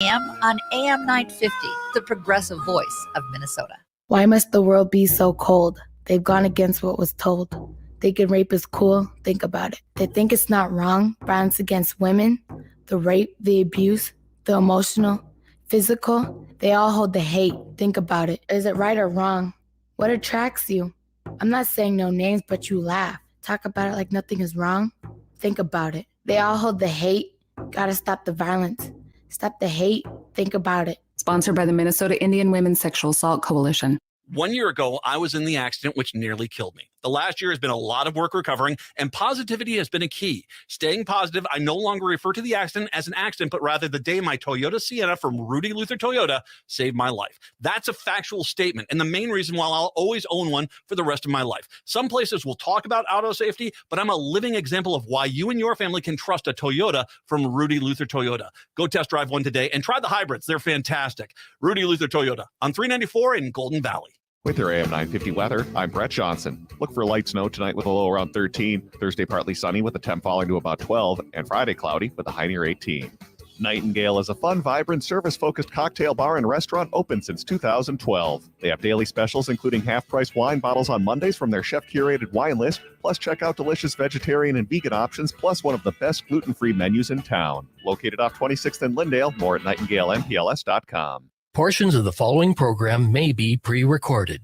On AM 950, the progressive voice of Minnesota. Why must the world be so cold? They've gone against what was told. Thinking rape is cool, think about it. They think it's not wrong, violence against women, the rape, the abuse, the emotional, physical. They all hold the hate, think about it. Is it right or wrong? What attracts you? I'm not saying no names, but you laugh. Talk about it like nothing is wrong. Think about it. They all hold the hate. Gotta stop the violence. Stop the hate. Think about it. Sponsored by the Minnesota Indian Women's Sexual Assault Coalition. 1 year ago, I was in the accident which nearly killed me. The last year has been a lot of work recovering, and positivity has been a key. Staying positive, I no longer refer to the accident as an accident, but rather the day my Toyota Sienna from Rudy Luther Toyota saved my life. That's a factual statement, and the main reason why I'll always own one for the rest of my life. Some places will talk about auto safety, but I'm a living example of why you and your family can trust a Toyota from Rudy Luther Toyota. Go test drive one today and try the hybrids. They're fantastic. Rudy Luther Toyota on 394 in Golden Valley. With your AM 950 weather, I'm Brett Johnson. Look for light snow tonight with a low around 13. Thursday partly sunny with a temp falling to about 12. And Friday cloudy with a high near 18. Nightingale is a fun, vibrant, service-focused cocktail bar and restaurant open since 2012. They have daily specials including half-price wine bottles on Mondays from their chef-curated wine list. Plus check out delicious vegetarian and vegan options, plus one of the best gluten-free menus in town. Located off 26th and Lindale, more at nightingaleMPLS.com. Portions of the following program may be pre-recorded.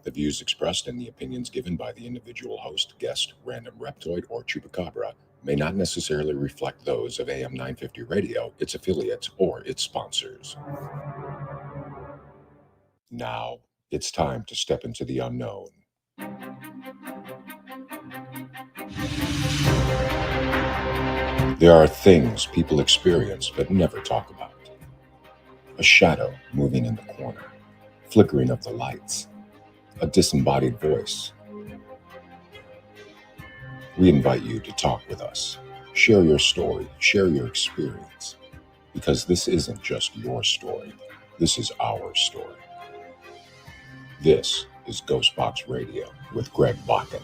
The views expressed and the opinions given by the individual host, guest, random reptoid, or chupacabra may not necessarily reflect those of AM 950 Radio, its affiliates, or its sponsors. Now, it's time to step into the unknown. There are things people experience but never talk about. A shadow moving in the corner, flickering of the lights, a disembodied voice. We invite you to talk with us. Share your story, share your experience, because this isn't just your story. This is our story. This is GhostBox Radio with Greg Bakun.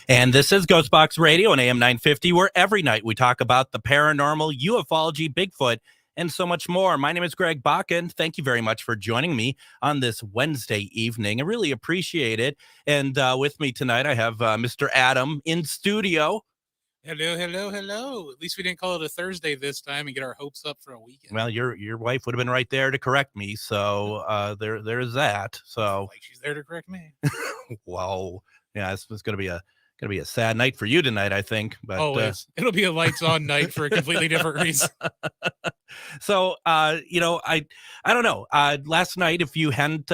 And this is GhostBox Radio on AM 950, where every night we talk about the paranormal, ufology, Bigfoot, and so much more. My name is Greg Bakun. Thank you very much for joining me on this Wednesday evening. I really appreciate it. And with me tonight, I have Mr. Adam in studio. Hello, hello, hello. At least we didn't call it a Thursday this time and get our hopes up for a weekend. Well, your wife would have been right there to correct me. So there's that. So like she's there to correct me. Whoa. Yeah, it's going to be a sad night for you tonight, I think. But always. It'll be a lights on night for a completely different reason. So, I don't know. Last night, if you hadn't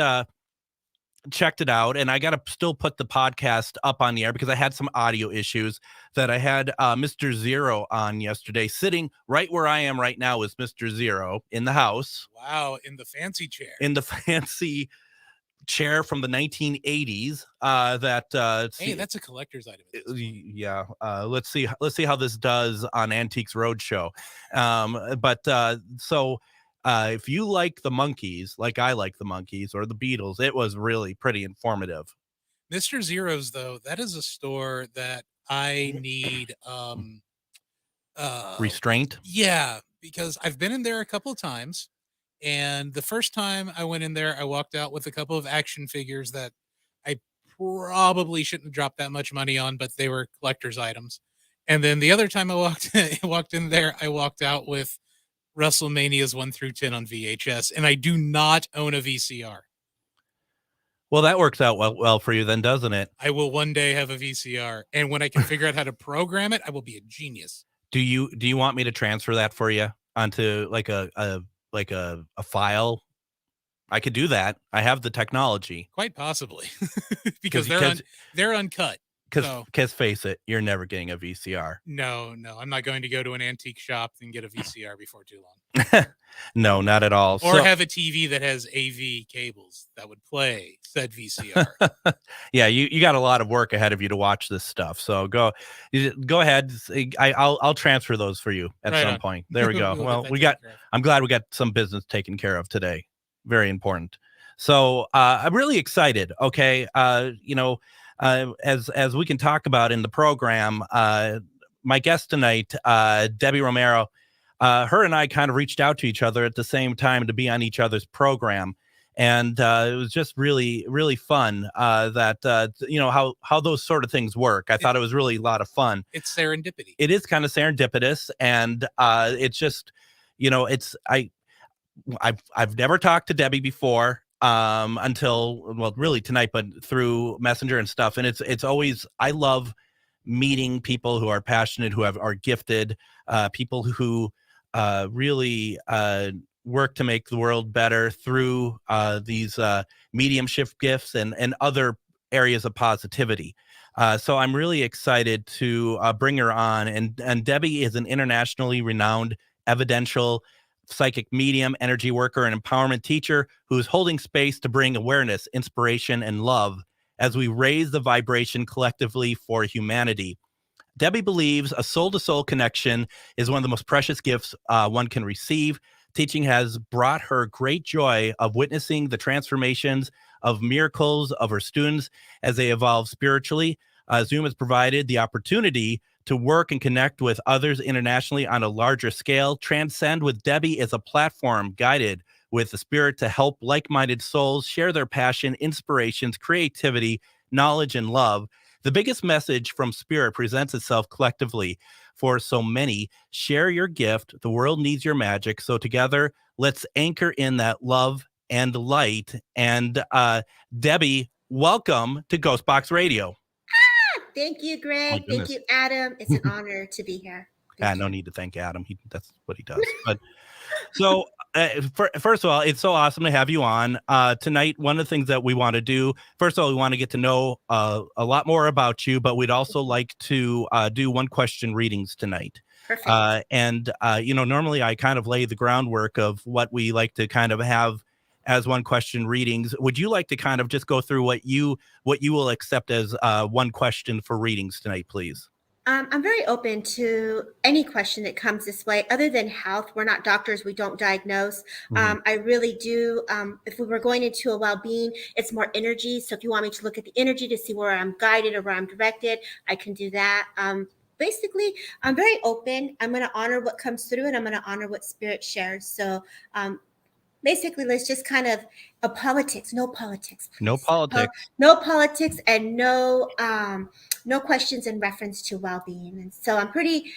checked it out, and I got to still put the podcast up on the air because I had some audio issues that I had Mr. Zero on yesterday. Sitting right where I am right now is Mr. Zero in the house. Wow, in the fancy chair. In the fancy chair from the 1980s hey, that's a collector's item. Yeah, let's see how this does on Antiques Roadshow. So if you like the Monkees, like I like the Monkees or the Beatles, it was really pretty informative. Mr. Zero's, though, that is a store that I need restraint. Yeah, because I've been in there a couple of times. And the first time I went in there, I walked out with a couple of action figures that I probably shouldn't have dropped that much money on, but they were collector's items. And then the other time I walked in there, I walked out with WrestleManias 1 through 10 on VHS, and I do not own a VCR. Well, that works out well for you then, doesn't it? I will one day have a VCR, and when I can figure out how to program it, I will be a genius. Do you want me to transfer that for you onto like a file? I could do that. I have the technology. Quite possibly. because they're uncut. Because face it, you're never getting a VCR. No, I'm not going to go to an antique shop and get a VCR before too long. No, not at all. Or have a TV that has AV cables that would play said VCR. Yeah, you got a lot of work ahead of you to watch this stuff. So go ahead. I'll transfer those for you at some point. There we go. Well, I'm glad we got some business taken care of today. Very important. So I'm really excited. Okay. As we can talk about in the program, my guest tonight, Debbie Romero, her and I kind of reached out to each other at the same time to be on each other's program. And it was just really, really fun how those sort of things work. I thought it was really a lot of fun. It's serendipity. It is kind of serendipitous. And it's just, I've never talked to Debbie before until really tonight, but through Messenger and stuff. And it's always, I love meeting people who are passionate, who are gifted, people who really work to make the world better through these mediumship gifts and other areas of positivity. So I'm really excited to bring her on. And Debbie is an internationally renowned evidential psychic medium, energy worker, and empowerment teacher who's holding space to bring awareness, inspiration, and love as we raise the vibration collectively for humanity. Debbie believes a soul-to-soul connection is one of the most precious gifts one can receive. Teaching has brought her great joy of witnessing the transformations of miracles of her students as they evolve spiritually. Zoom has provided the opportunity to work and connect with others internationally on a larger scale. Transcend with Debbie is a platform guided with the spirit to help like-minded souls share their passion, inspirations, creativity, knowledge, and love. The biggest message from Spirit presents itself collectively for so many. Share your gift. The world needs your magic. So together, let's anchor in that love and light. And Debbie, welcome to GhostBox Radio. Thank you, Greg. Thank you, Adam. It's an honor to be here. No need to thank Adam. That's what he does. But so first of all, it's so awesome to have you on tonight. One of the things that we want to do, first of all, we want to get to know a lot more about you, but we'd also like to do one question readings tonight. Perfect. Normally I kind of lay the groundwork of what we like to kind of have as one question readings. Would you like to kind of just go through what you will accept as one question for readings tonight, please? I'm very open to any question that comes this way. Other than health, we're not doctors. We don't diagnose. I really do. If we were going into a well-being, it's more energy. So if you want me to look at the energy to see where I'm guided or where I'm directed, I can do that. Basically, I'm very open. I'm going to honor what comes through, and I'm going to honor what Spirit shares. So basically, let's just kind of politics. No politics. Please. No politics. No politics, and no questions in reference to well-being. And so I'm pretty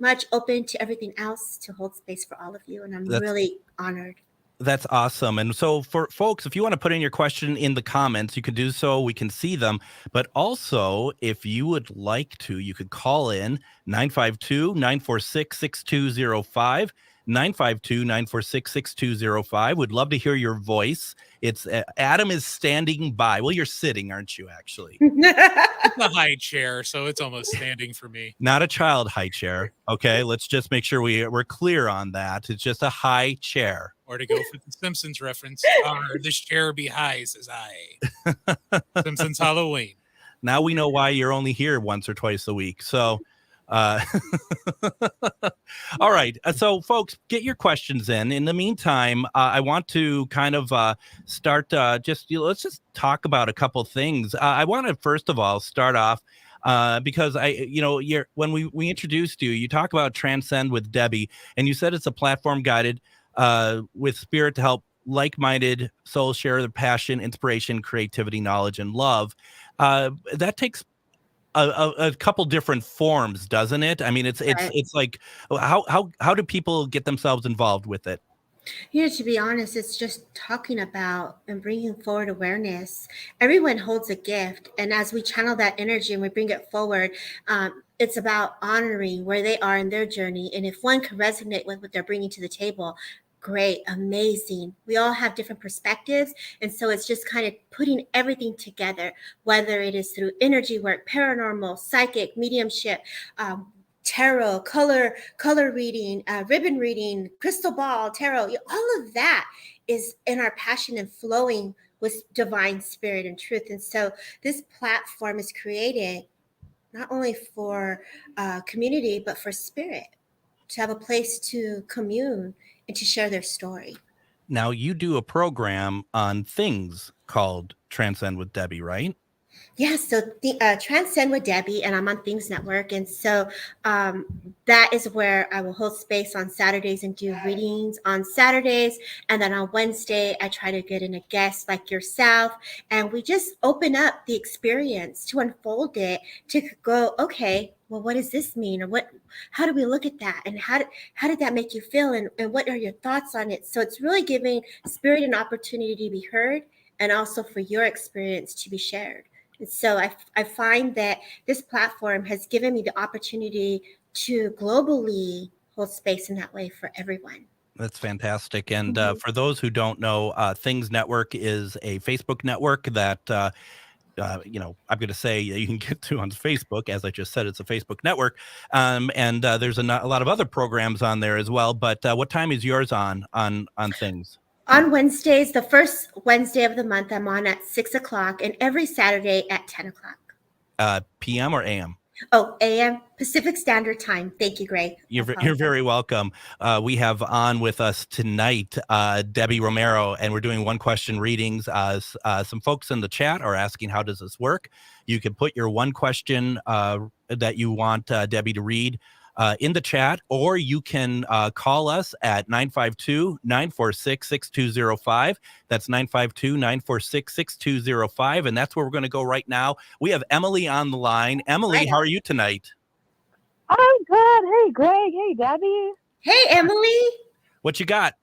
much open to everything else to hold space for all of you, and I'm really honored. That's awesome. And so for folks, if you want to put in your question in the comments, you can do so. We can see them. But also, if you would like to, you could call in 952-946-6205. 952-946-6205. Would love to hear your voice. It's Adam is standing by. Well, you're sitting, aren't you, actually? It's a high chair, so it's almost standing for me. Not a child high chair. Okay, let's just make sure we're clear on that. It's just a high chair. Or to go for the Simpsons reference, this chair be high, says I. Simpsons Halloween. Now we know why you're only here once or twice a week. So all right. So folks, get your questions in. In the meantime, I want to kind of start let's just talk about a couple things. I want to first of all start off because when we introduced you, you talk about Transcend with Debbie, and you said it's a platform guided with Spirit to help like-minded souls share their passion, inspiration, creativity, knowledge, and love. That takes a couple different forms, doesn't it? I mean, it's like how do people get themselves involved with it? To be honest, it's just talking about and bringing forward awareness. Everyone holds a gift, and as we channel that energy and we bring it forward, it's about honoring where they are in their journey. And if one can resonate with what they're bringing to the table, great, amazing. We all have different perspectives. And so it's just kind of putting everything together, whether it is through energy work, paranormal, psychic, mediumship, tarot, color reading, ribbon reading, crystal ball, tarot. All of that is in our passion and flowing with divine spirit and truth. And so this platform is created not only for community, but for spirit to have a place to commune and to share their story. Now, you do a program on things called Transcend with Debbie, right? Yeah, so the Transcend with Debbie, and I'm on Things Network, and so that is where I will hold space on Saturdays and do readings on Saturdays, and then on Wednesday I try to get in a guest like yourself, and we just open up the experience to unfold it, to go, okay, well, what does this mean, or what? How do we look at that, and how did that make you feel, and what are your thoughts on it? So it's really giving spirit an opportunity to be heard, and also for your experience to be shared. So I find that this platform has given me the opportunity to globally hold space in that way for everyone. That's fantastic. And for those who don't know, Things Network is a Facebook network that, I'm going to say you can get to on Facebook. As I just said, it's a Facebook network. And there's a lot of other programs on there as well. But what time is yours on Things? On Wednesdays, the first Wednesday of the month, I'm on at 6 o'clock, and every Saturday at 10 o'clock. PM or AM? Oh, AM, Pacific Standard Time. Thank you, Greg. You're very welcome. We have on with us tonight Debbie Romero, and we're doing one question readings. Some folks in the chat are asking, how does this work? You can put your one question that you want Debbie to read in the chat, or you can call us at 952-946-6205. That's 952-946-6205. And that's where we're going to go right now. We have Emily on the line. Emily, how are you tonight? I'm good. Hey, Greg. Hey, Debbie. Hey, Emily. What you got?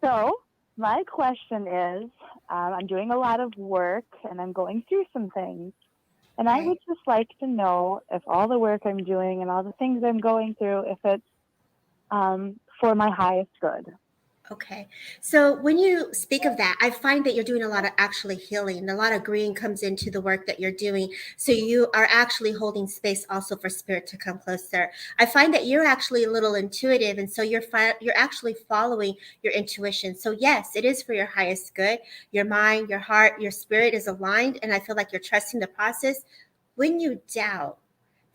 So my question is, I'm doing a lot of work and I'm going through some things. And I would just like to know if all the work I'm doing and all the things I'm going through, if it's for my highest good. Okay. So when you speak of that, I find that you're doing a lot of actually healing. A lot of green comes into the work that you're doing. So you are actually holding space also for spirit to come closer. I find that you're actually a little intuitive. And so you're actually following your intuition. So yes, it is for your highest good. Your mind, your heart, your spirit is aligned. And I feel like you're trusting the process. When you doubt,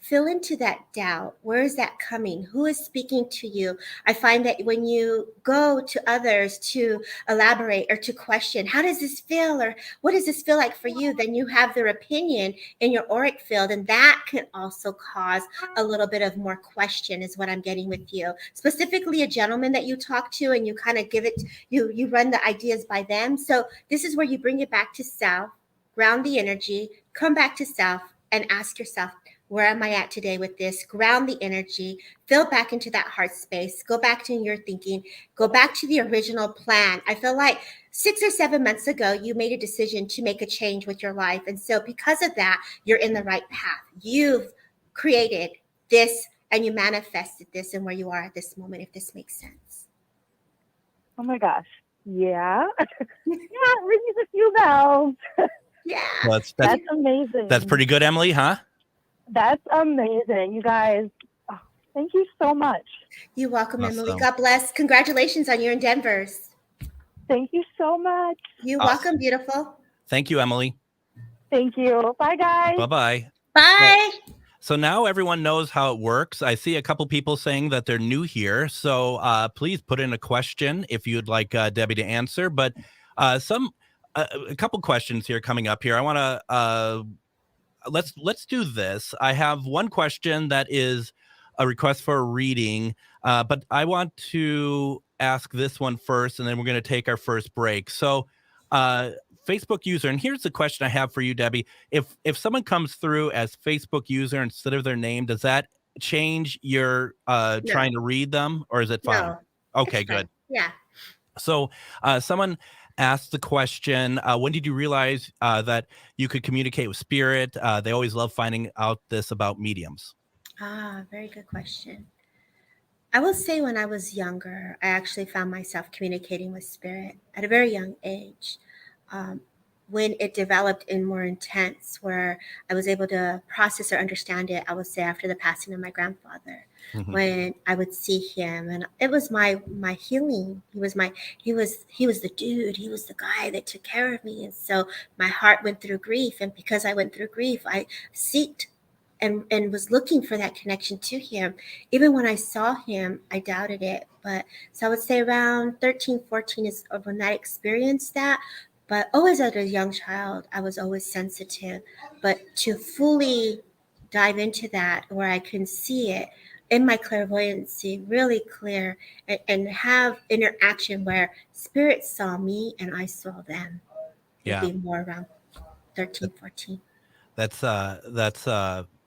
fill into that doubt. Where is that coming? Who is speaking to you? I find that when you go to others to elaborate or to question, how does this feel? Or what does this feel like for you? Then you have their opinion in your auric field. And that can also cause a little bit of more question is what I'm getting with you. Specifically a gentleman that you talk to and you kind of give it, you run the ideas by them. So this is where you bring it back to self, ground the energy, come back to self and ask yourself, where am I at today with this? Ground the energy, fill back into that heart space, go back to your thinking, go back to the original plan. I feel like 6 or 7 months ago, you made a decision to make a change with your life. And so because of that, you're in the right path. You've created this and you manifested this and where you are at this moment, if this makes sense. Oh my gosh. Yeah. Yeah, rings a few bells. Yeah. Well, that's amazing. That's pretty good, Emily, huh? That's amazing. You guys, thank you so much. You're welcome, Emily. God bless. Congratulations on your endeavors. Thank you so much. You're welcome, beautiful. Thank you, Emily. Thank you. Bye, guys. Bye-bye. Bye. So now everyone knows how it works. I see a couple people saying that they're new here. So please put in a question if you'd like Debbie to answer. But a couple questions here coming up here. I want to... Let's do this. I have one question that is a request for a reading, but I want to ask this one first, and then we're going to take our first break. So Facebook user, and here's the question I have for you, Debbie. If someone comes through as Facebook user instead of their name, does that change your trying to read them, or is it fine? No, okay, good. Yeah. So someone asked the question, when did you realize that you could communicate with spirit? They always love finding out this about mediums. Very good question. I will say when I was younger, I actually found myself communicating with spirit at a very young age. When it developed in more intense, where I was able to process or understand it, I would say after the passing of my grandfather. Mm-hmm. When I would see him, and it was my healing. He was the dude. He was the guy that took care of me. And so my heart went through grief, and because I went through grief, I seeked and was looking for that connection to him. Even when I saw him, I doubted it. But so I would say around 13, 14 is when I experienced that. But always as a young child, I was always sensitive. But to fully dive into that, where I can see it in my clairvoyancy really clear, and have interaction where spirit saw me and I saw them, would be more around 13, 14. That's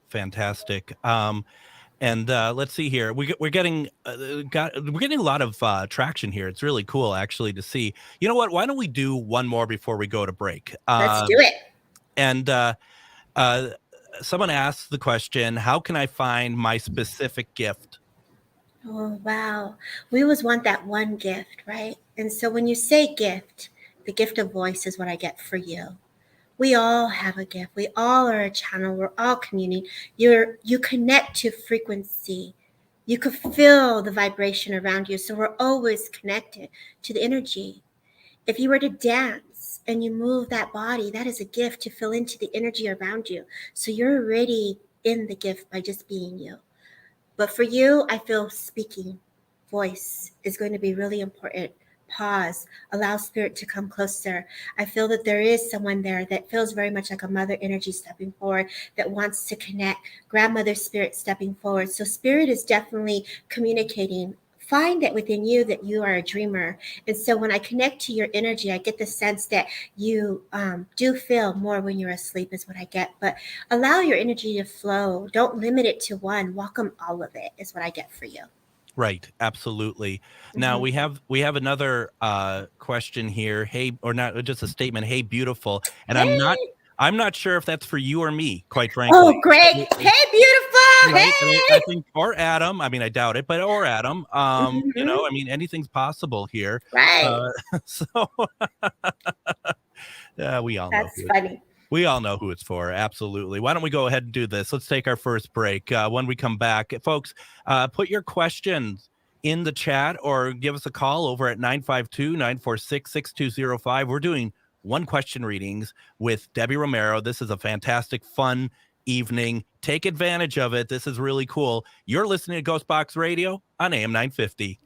fantastic. And let's see here. We're getting a lot of traction here. It's really cool, actually, to see. You know what? Why don't we do one more before we go to break? Let's do it. And someone asked the question, how can I find my specific gift? Oh, wow. We always want that one gift, right? And so when you say gift, the gift of voice is what I get for you. We all have a gift. We all are a channel. We're all communing. You connect to frequency. You could feel the vibration around you. So we're always connected to the energy. If you were to dance and you move that body, that is a gift to fill into the energy around you. So you're already in the gift by just being you. But for you, I feel speaking, voice is going to be really important. Pause, allow spirit to come closer. I feel that there is someone there that feels very much like a mother energy stepping forward, that wants to connect, grandmother spirit stepping forward. So spirit is definitely communicating. Find it within you that you are a dreamer. And so when I connect to your energy, I get the sense that you do feel more when you're asleep is what I get. But allow your energy to flow. Don't limit it to one. Welcome all of it is what I get for you. Right. Absolutely. Now we have another question here. Hey, or not just a statement. Hey, beautiful. And hey. I'm not sure if that's for you or me, quite frankly. Oh, Greg. Hey, beautiful. Right? Hey. I think, or Adam. I mean, I doubt it, but or Adam. You know, I mean, anything's possible here. Right. So we all know. That's funny. We all know who it's for. Absolutely. Why don't we go ahead and do this? Let's take our first break. When we come back, folks, put your questions in the chat or give us a call over at 952-946-6205. We're doing one question readings with Debbie Romero. This is a fantastic, fun evening. Take advantage of it. This is really cool. You're listening to GhostBox Radio on AM 950.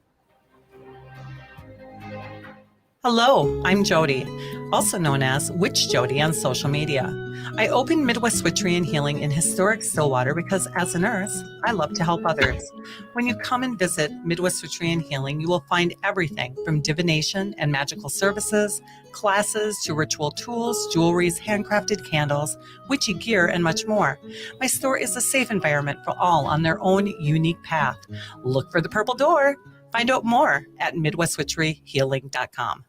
Hello, I'm Jody, also known as Witch Jody on social media. I opened Midwest Witchery and Healing in historic Stillwater because as a nurse, I love to help others. When you come and visit Midwest Witchery and Healing, you will find everything from divination and magical services, classes to ritual tools, jewelries, handcrafted candles, witchy gear, and much more. My store is a safe environment for all on their own unique path. Look for the purple door. Find out more at MidwestWitcheryHealing.com.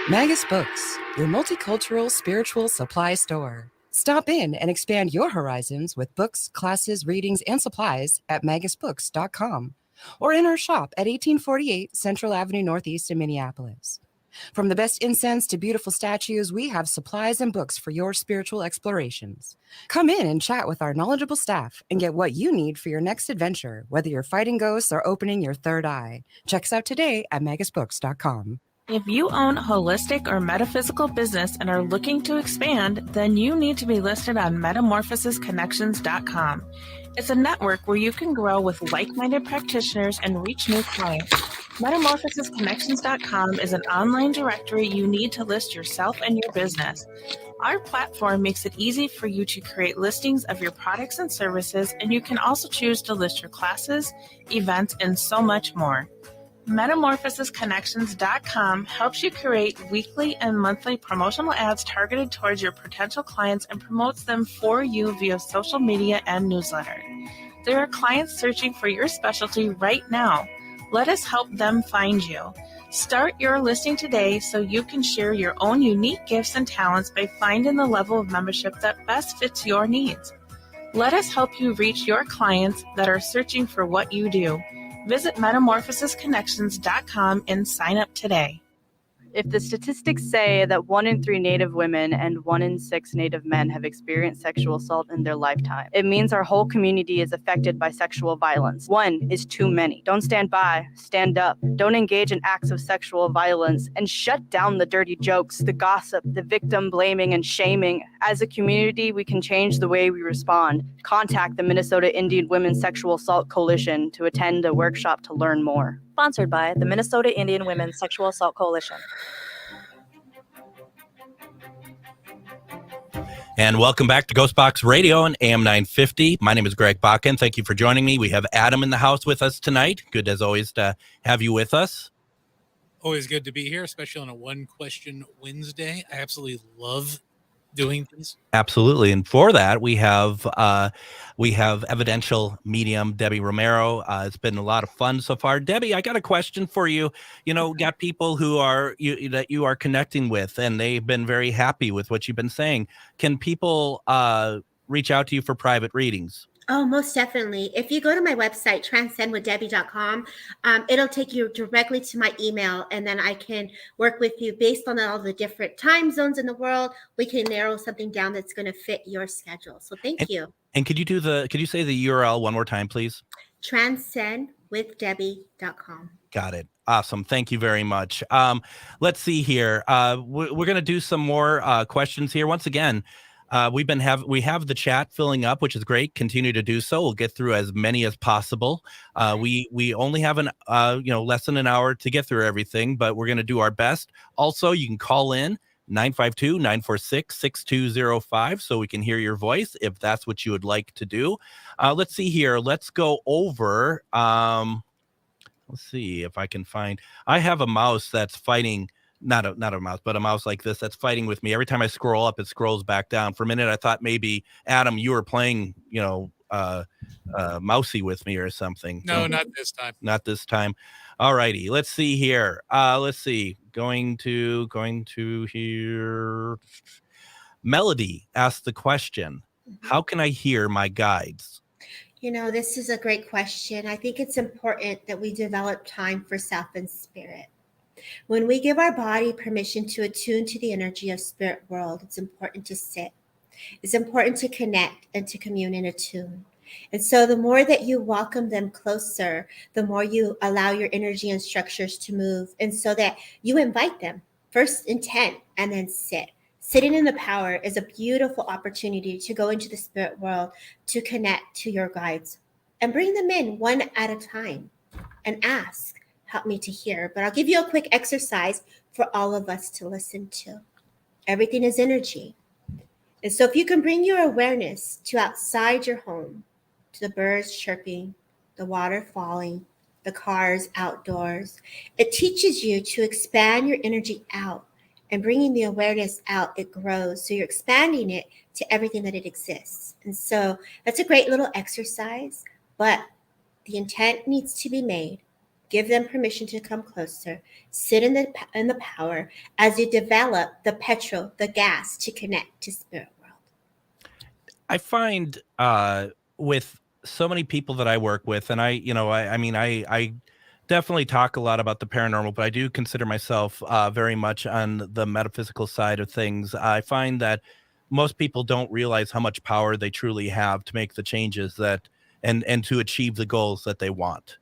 Magus Books, your multicultural spiritual supply store. Stop in and expand your horizons with books, classes, readings, and supplies at magusbooks.com or in our shop at 1848 Central Avenue Northeast in Minneapolis. From the best incense to beautiful statues, we have supplies and books for your spiritual explorations. Come in and chat with our knowledgeable staff and get what you need for your next adventure, whether you're fighting ghosts or opening your third eye. Check us out today at magusbooks.com. If you own a holistic or metaphysical business and are looking to expand, then you need to be listed on metamorphosisconnections.com. It's a network where you can grow with like-minded practitioners and reach new clients. Metamorphosisconnections.com is an online directory you need to list yourself and your business. Our platform makes it easy for you to create listings of your products and services, and you can also choose to list your classes, events, and so much more. Metamorphosisconnections.com helps you create weekly and monthly promotional ads targeted towards your potential clients and promotes them for you via social media and newsletter. There are clients searching for your specialty right now. Let us help them find you. Start your listing today so you can share your own unique gifts and talents by finding the level of membership that best fits your needs. Let us help you reach your clients that are searching for what you do. Visit metamorphosisconnections.com and sign up today. If the statistics say that 1 in 3 Native women and 1 in 6 Native men have experienced sexual assault in their lifetime, it means our whole community is affected by sexual violence. 1 is too many. Don't stand by, stand up. Don't engage in acts of sexual violence and shut down the dirty jokes, the gossip, the victim blaming and shaming. As a community, we can change the way we respond. Contact the Minnesota Indian Women's Sexual Assault Coalition to attend a workshop to learn more. Sponsored by the Minnesota Indian Women's Sexual Assault Coalition. And welcome back to GhostBox Radio on AM 950. My name is Greg Bakun. Thank you for joining me. We have Adam in the house with us tonight. Good as always to have you with us. Always good to be here, especially on a One Question Wednesday. I absolutely love doing these. Absolutely. And for that, we have Evidential Medium Debbie Romero. It's been a lot of fun so far. Debbie, I got a question for you. You know, got people who are that you are connecting with, and they've been very happy with what you've been saying. Can people reach out to you for private readings? Oh, most definitely. If you go to my website, transcendwithdebbie.com, it'll take you directly to my email, and then I can work with you based on all the different time zones in the world. We can narrow something down that's going to fit your schedule. So thank you. And could you say the URL one more time, please? Transcendwithdebbie.com. Got it. Awesome. Thank you very much. Let's see here. We're going to do some more questions here. Once again, we have the chat filling up, which is great. Continue to do so. We'll get through as many as possible. We only have less than an hour to get through everything, but we're going to do our best. Also, you can call in 952-946-6205 so we can hear your voice if that's what you would like to do. Let's see here. Let's go over. Let's see if I can find. I have a mouse that's fighting. Not a mouse, but a mouse like this that's fighting with me. Every time I scroll up, it scrolls back down. For a minute, I thought maybe, Adam, you were playing, mousy with me or something. No, not this time. Not this time. All righty. Let's see here. Let's see. Going to here. Melody asked the question, how can I hear my guides? You know, this is a great question. I think it's important that we develop time for self and spirit. When we give our body permission to attune to the energy of spirit world, it's important to sit. It's important to connect and to commune and attune. And so the more that you welcome them closer, the more you allow your energy and structures to move. And so that you invite them, first intent, and then sit. Sitting in the power is a beautiful opportunity to go into the spirit world, to connect to your guides and bring them in one at a time and ask, help me to hear. But I'll give you a quick exercise for all of us to listen to. Everything is energy. And so if you can bring your awareness to outside your home, to the birds chirping, the water falling, the cars outdoors, it teaches you to expand your energy out, and bringing the awareness out, it grows. So you're expanding it to everything that it exists. And so that's a great little exercise, but the intent needs to be made. Give them permission to come closer. Sit in the power as you develop the petrol, the gas to connect to spirit world. I find with so many people that I work with, and I definitely talk a lot about the paranormal, but I do consider myself very much on the metaphysical side of things. I find that most people don't realize how much power they truly have to make the changes that and to achieve the goals that they want.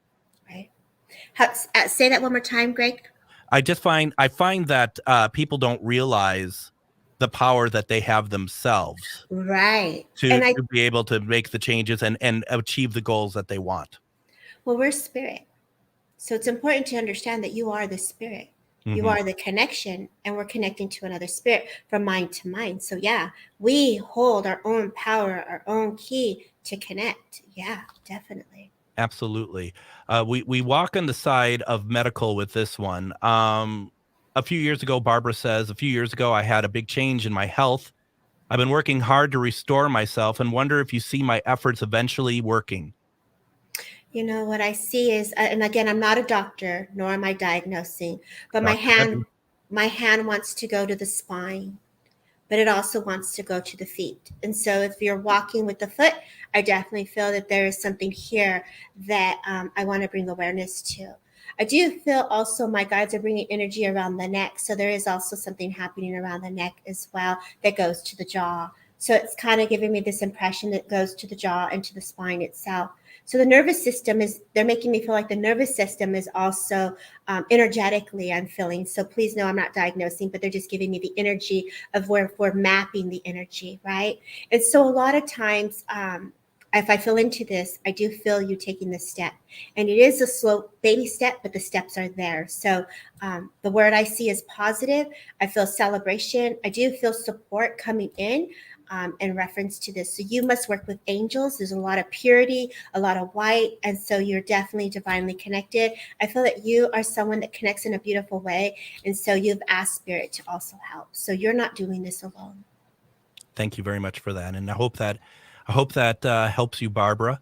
Say that one more time, Greg. I find that people don't realize the power that they have themselves, right? To be able to make the changes and achieve the goals that they want. Well, we're spirit, so it's important to understand that you are the spirit. You are the connection, and we're connecting to another spirit from mind to mind. So yeah, we hold our own power, our own key to connect. Yeah, definitely. Absolutely. We walk on the side of medical with this one. A few years ago, Barbara says, I had a big change in my health. I've been working hard to restore myself and wonder if you see my efforts eventually working. You know, what I see is, and again, I'm not a doctor, nor am I diagnosing, but my hand wants to go to the spine, but it also wants to go to the feet. And so if you're walking with the foot, I definitely feel that there is something here that I want to bring awareness to. I do feel also my guides are bringing energy around the neck. So there is also something happening around the neck as well that goes to the jaw. So it's kind of giving me this impression that goes to the jaw and to the spine itself. So the nervous system they're making me feel like the nervous system is also energetically, I'm feeling. So please know I'm not diagnosing, but they're just giving me the energy of where we're mapping the energy, right? And so a lot of times, if I feel into this, I do feel you taking this step. And it is a slow baby step, but the steps are there. So the word I see is positive. I feel celebration. I do feel support coming in. in reference to this. So you must work with angels. There's a lot of purity, a lot of white. And so you're definitely divinely connected. I feel that you are someone that connects in a beautiful way. And so you've asked Spirit to also help. So you're not doing this alone. Thank you very much for that. And I hope that helps you, Barbara.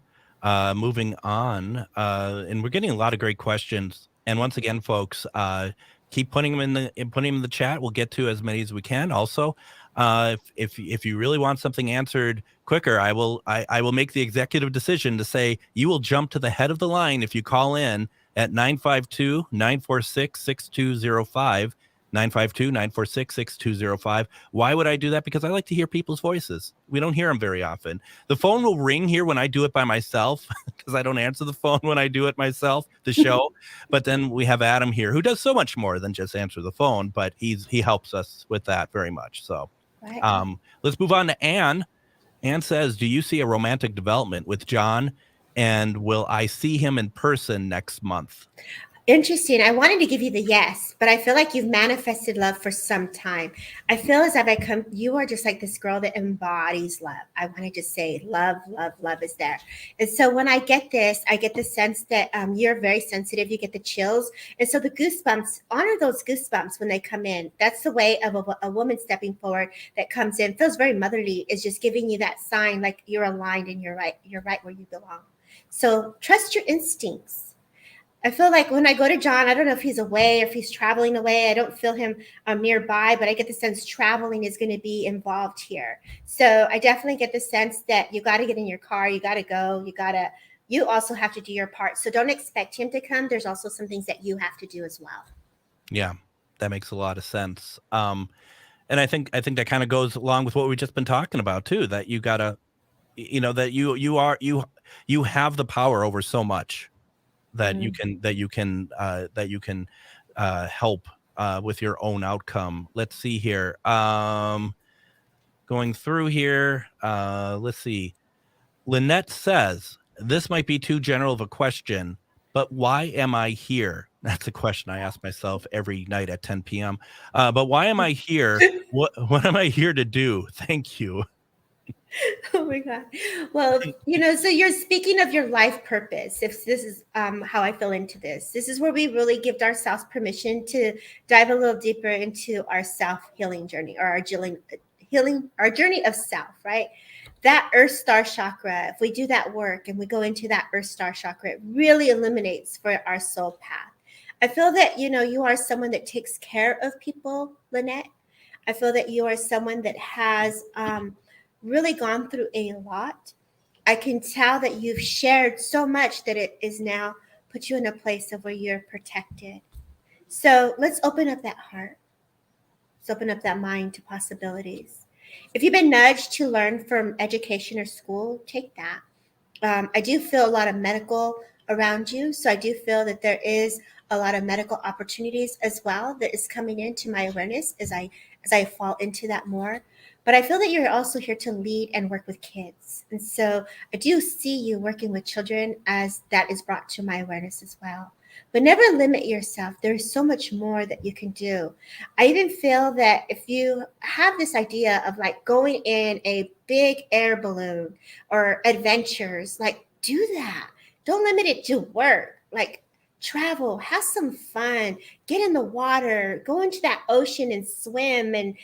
Moving on, and we're getting a lot of great questions. And once again, folks, keep putting them in the chat. We'll get to as many as we can. Also, if you really want something answered quicker, I will make the executive decision to say you will jump to the head of the line if you call in at 952-946-6205. 952-946-6205. Why would I do that? Because I like to hear people's voices. We don't hear them very often. The phone will ring here when I do it by myself because I don't answer the phone when I do it myself, the show. But then we have Adam here who does so much more than just answer the phone, but he helps us with that very much. So let's move on to Anne. Anne says, do you see a romantic development with John? And will I see him in person next month? Interesting. I wanted to give you the yes, but I feel like you've manifested love for some time. I feel as if you are just like this girl that embodies love. I want to just say love, love, love is there. And so when I get this, I get the sense that you're very sensitive. You get the chills. And so the goosebumps, honor those goosebumps when they come in. That's the way of a woman stepping forward that comes in, feels very motherly, is just giving you that sign like you're aligned and you're right where you belong. So trust your instincts. I feel like when I go to John, I don't know if he's away or if he's traveling away. I don't feel him nearby, but I get the sense traveling is going to be involved here. So I definitely get the sense that you got to get in your car. You got to go. You also have to do your part. So don't expect him to come. There's also some things that you have to do as well. Yeah, that makes a lot of sense. And I think that kind of goes along with what we've just been talking about too, that you got to, that you have the power over so much. That you can help with your own outcome. Let's see here. Going through here. Let's see. Lynette says, this might be too general of a question, but why am I here? That's a question I ask myself every night at 10 p.m. But why am I here? What am I here to do? Thank you. Oh my God. Well, so you're speaking of your life purpose. If this is how I feel into this, this is where we really give ourselves permission to dive a little deeper into our self-healing journey, or our journey of self, right? That Earth Star chakra, if we do that work and we go into that Earth Star chakra, it really illuminates for our soul path. I feel that, you are someone that takes care of people, Lynette. I feel that you are someone that has really gone through a lot. I can tell that you've shared so much that it is now put you in a place of where you're protected. So let's open up that heart. Let's open up that mind to possibilities. If you've been nudged to learn from education or school, take that. I do feel a lot of medical around you. So I do feel that there is a lot of medical opportunities as well that is coming into my awareness as I fall into that more. But I feel that you're also here to lead and work with kids. And so I do see you working with children as that is brought to my awareness as well. But never limit yourself. There is so much more that you can do. I even feel that if you have this idea of like going in a big air balloon or adventures, like do that. Don't limit it to work. Like travel, have some fun, get in the water, go into that ocean and swim, and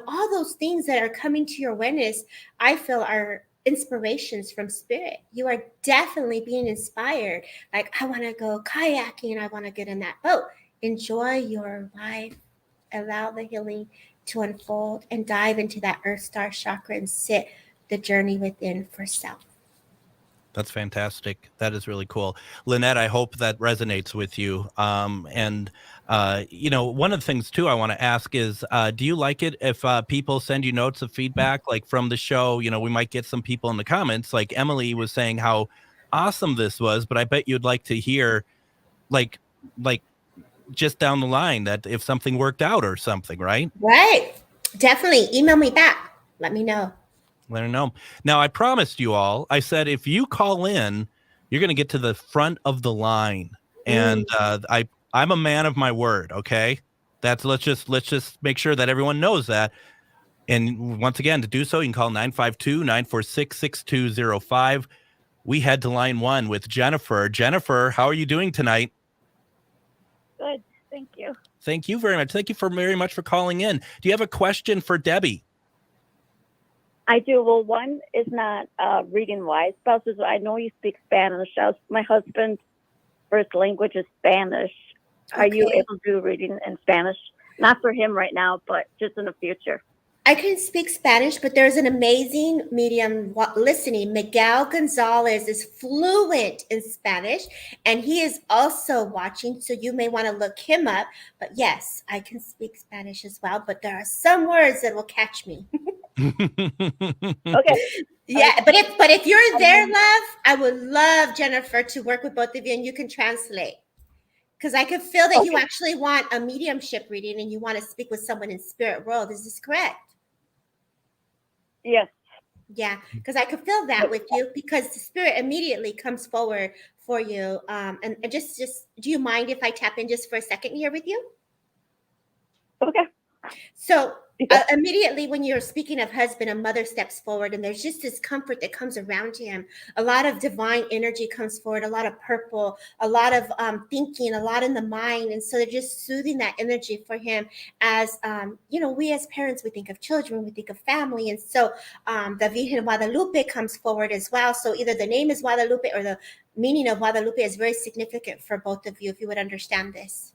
all those things that are coming to your awareness, I feel are inspirations from spirit. You are definitely being inspired. Like, I want to go kayaking, I want to get in that boat. Enjoy your life, allow the healing to unfold, and dive into that Earth Star chakra and sit the journey within for self. That's fantastic. That is really cool. Lynette, I hope that resonates with you. And one of the things, too, I want to ask is, do you like it if people send you notes of feedback, like from the show? We might get some people in the comments, like Emily was saying how awesome this was, but I bet you'd like to hear, like just down the line, that if something worked out or something, right? Right. Definitely. Email me back. Let me know. Let her know. Now, I promised you all, I said, if you call in, you're going to get to the front of the line. And I'm a man of my word. Okay. Let's just make sure that everyone knows that. And once again, to do so, you can call 952-946-6205. We head to line 1 with Jennifer. Jennifer, how are you doing tonight? Good. Thank you. Thank you very much. Thank you very much for calling in. Do you have a question for Debbie? I do. Well, one is not reading wise. Spouses, I know you speak Spanish. My husband's first language is Spanish. Are you able to do reading in Spanish? Not for him right now, but just in the future. I can speak Spanish, but there's an amazing medium listening. Miguel Gonzalez is fluent in Spanish, and he is also watching, so you may want to look him up. But yes, I can speak Spanish as well, but there are some words that will catch me. Okay. Yeah, but if you're there, love, I would love, Jennifer, to work with both of you, and you can translate. Because I could feel that you actually want a mediumship reading and you want to speak with someone in spirit world. Is this correct? Yes. Yeah, because I could feel that with you, because the spirit immediately comes forward for you. And just do you mind if I tap in just for a second here with you? Okay. So immediately when you're speaking of husband, a mother steps forward, and there's just this comfort that comes around him. A lot of divine energy comes forward, a lot of purple, a lot of thinking, a lot in the mind. And so they're just soothing that energy for him as, we as parents, we think of children, we think of family. And so the Virgen Guadalupe comes forward as well. So either the name is Guadalupe or the meaning of Guadalupe is very significant for both of you, if you would understand this.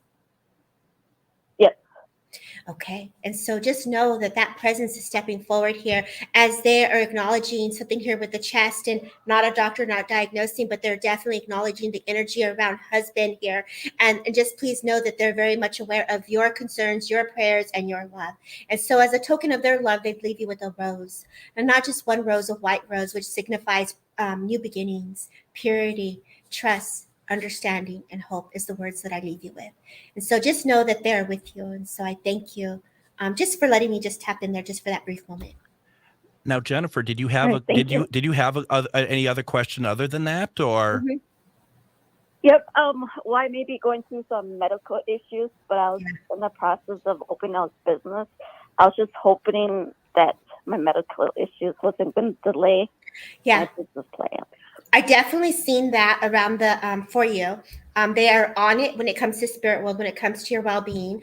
Okay. And so just know that presence is stepping forward here as they are acknowledging something here with the chest, and not a doctor, not diagnosing, but they're definitely acknowledging the energy around husband here. And just please know that they're very much aware of your concerns, your prayers, and your love. And so as a token of their love, they leave you with a rose, and not just one rose, a white rose, which signifies new beginnings, purity, trust, understanding, and hope is the words that I leave you with. And so just know that they're with you. And so I thank you just for letting me just tap in there just for that brief moment. Now, Jennifer, did you have any other question other than that, or? Mm-hmm. Yep. Well, I may be going through some medical issues, but I was in the process of opening out business. I was just hoping that my medical issues wasn't going to delay my business plan. I definitely seen that around the for you. They are on it when it comes to spirit world, when it comes to your well-being.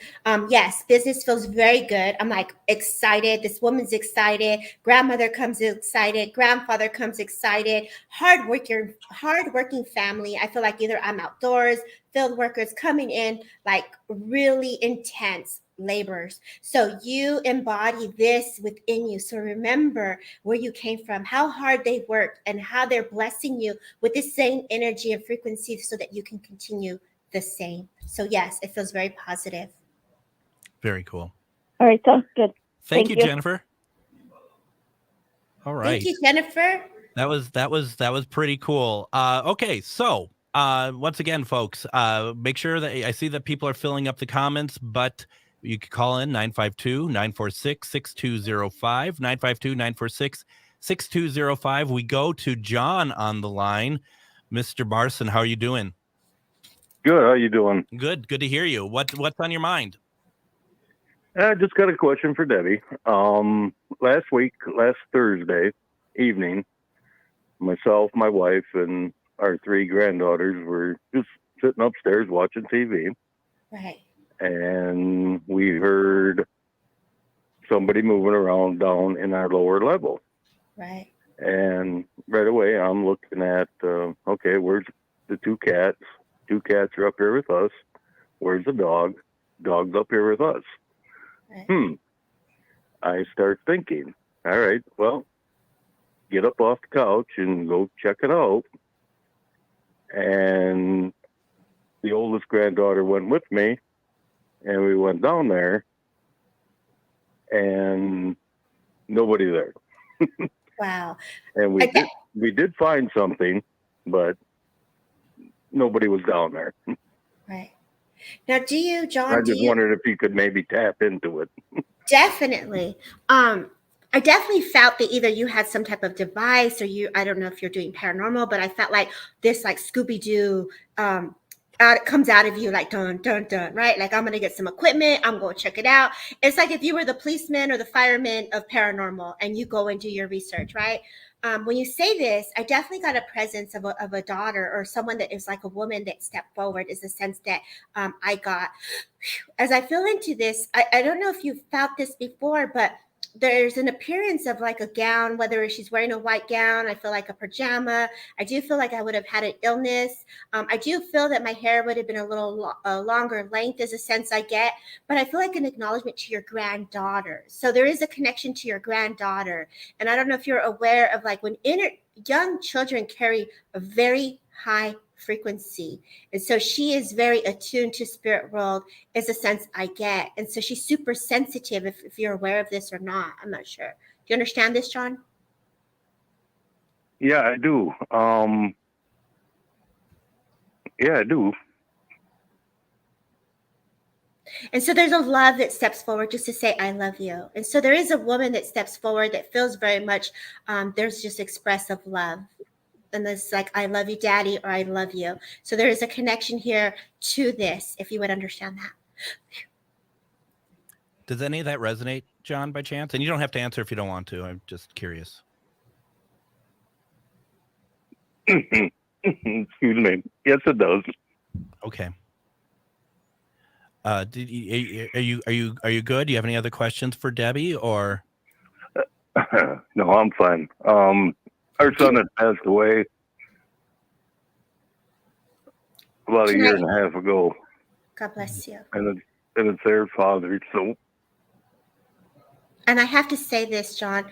Yes, business feels very good. I'm like excited. This woman's excited. Grandmother comes excited. Grandfather comes excited. Hardworking family. I feel like either I'm outdoors, field workers coming in, like really intense laborers. So you embody this within you. So remember where you came from, how hard they worked, and how they're blessing you with the same energy and frequency so that you can continue the same. So yes, it feels very positive. Very cool. All right, sounds good. Thank you, Jennifer. All right. Thank you, Jennifer. That was pretty cool. Okay, so once again, folks, make sure that I see that people are filling up the comments, but you can call in 952-946-6205, 952-946-6205. We go to John on the line. Mr. Marson, how are you doing? Good. How you doing? Good. Good to hear you. What's on your mind? I just got a question for Debbie. Last Thursday evening, myself, my wife, and our 3 granddaughters were just sitting upstairs watching TV. Right. And we heard somebody moving around down in our lower level. Right. And right away, I'm looking at, okay, where's the 2 cats? 2 cats are up here with us. Where's the dog? Dog's up here with us. Right. I start thinking, all right, well, get up off the couch and go check it out. And the oldest granddaughter went with me. And we went down there, and nobody there. Wow. And we did find something, but nobody was down there. Right. Now, do you, John? I just wondered if you could maybe tap into it. Definitely. I definitely felt that either you had some type of device, or I don't know if you're doing paranormal, but I felt like this, like Scooby-Doo, it comes out of you like dun dun dun, right? Like, I'm gonna get some equipment, I'm gonna check it out. It's like if you were the policeman or the fireman of paranormal and you go and do your research, right? When you say this, I definitely got a presence of a daughter or someone that is like a woman that stepped forward, is the sense that I got. As I feel into this, I don't know if you've felt this before, but there's an appearance of like a gown, whether she's wearing a white gown, I feel like a pajama. I do feel like I would have had an illness. I do feel that my hair would have been a little longer length, is a sense I get, but I feel like an acknowledgement to your granddaughter. So there is a connection to your granddaughter. And I don't know if you're aware of like when young children carry a very high frequency. And so she is very attuned to spirit world, is a sense I get. And so she's super sensitive, if you're aware of this or not. I'm not sure. Do you understand this, John? Yeah, I do. Yeah, I do. And so there's a love that steps forward just to say, I love you. And so there is a woman that steps forward that feels very much, there's just expressive love. And it's like, I love you, Daddy, or I love you. So there is a connection here to this, if you would understand that. Does any of that resonate, John, by chance? And you don't have to answer if you don't want to. I'm just curious. Excuse me. Yes, it does. Okay. Are you good? Do you have any other questions for Debbie, or? No, I'm fine. Our son had passed away about a year and a half ago. God bless you. And it's their father, so. And I have to say this, John,